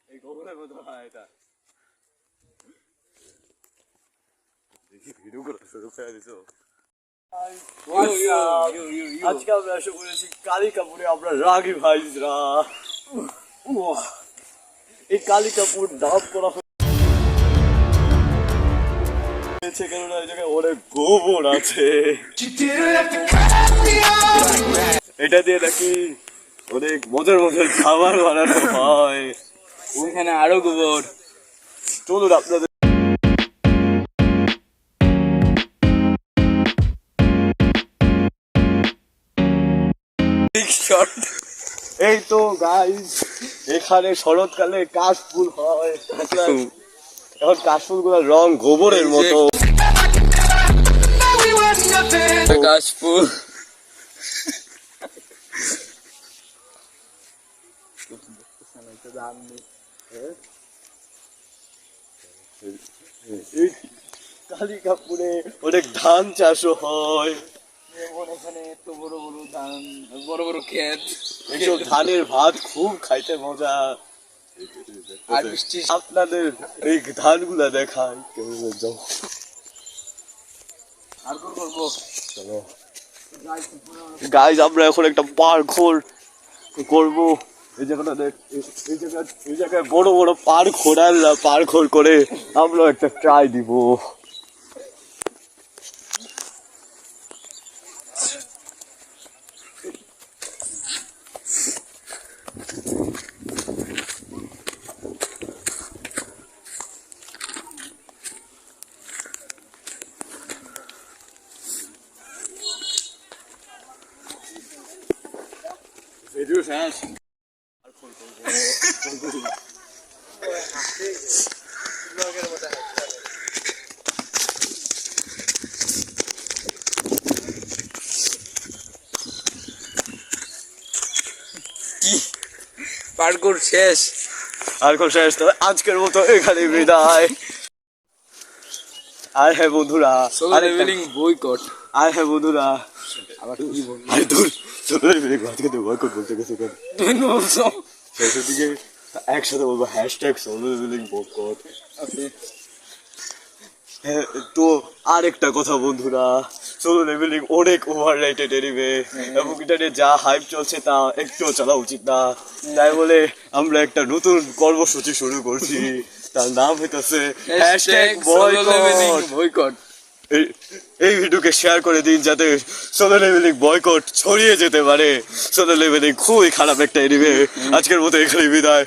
এই গোবরের মতো হয় এটা। দেখি ভিডিও করা শুরু করে দিছো। আজকে আমরা এসে বলেছি কালিকাপুরে, আমরা রাগী ভাইরা। এই কালিকাপুর নাম করা হয়েছে কেননা এই জায়গায় অনেক গোবর আছে। এটা দিয়ে নাকি অনেক মজার মজার খাবার বানানো হয়। ওইখানে আরো গোবর। চলুন আপনাদের এই তো গাইস, এখানে শরৎকালে কাশফুল হয়। এখন কাশফুল গুলোর রং গোবরের মতো। কাশফুল কালিকাপুরে অনেক ধান চাষও হয়। এখানে এত বড় বড় ধান, বড় বড় ক্ষেত। এইসব ধানের ভাত খুব খাইতে মজা। আর বৃষ্টি আপনাদের এই ধানগুলা দেখায় কেমন যাও। আর করবো। গাইজ আমরা এখন একটা পার্কর করবো। এই জায়গায় বড় বড় পার্ক খোঁড়াল্লা পার্কর করে আমরা একটা ট্রাই দিব। ভিডিও শেষ। পার্কুর শেষ। আর কোন শেষ তো আজকের মতো এখানে বিদায়। আর হ্যাঁ বন্ধুরা, বয়কট। আর হ্যাঁ বন্ধুরা, আবার কি বলবো? আরে দূর সোলো লেভেলিং আজকে তো বয়কট বলতে গেছে কেন? তুমি বলছো শেষের দিকে একসাথে বলবো হ্যাশট্যাগ সোলো লেভেলিং বয়কট। হ্যাঁ, তো আরেকটা কথা বন্ধুরা, সোলো লেভেলিং অনেক ওভার রেটেড এনিমে এবং এটা নিয়ে যা হাইপ চলছে তা একটুও চলা উচিত না। তাই বলে আমরা একটা নতুন কর্মসূচি শুরু করছি, তার নাম হইতেছে হ্যাশট্যাগ বয়কট। এই ভিডিওকে শেয়ার করে দিন যাতে সোলো লেভেলিং বয়কট ছড়িয়ে যেতে পারে। সোলো লেভেলিং খুবই খারাপ একটা এনিমে। আজকের মতো এখানে বিদায়।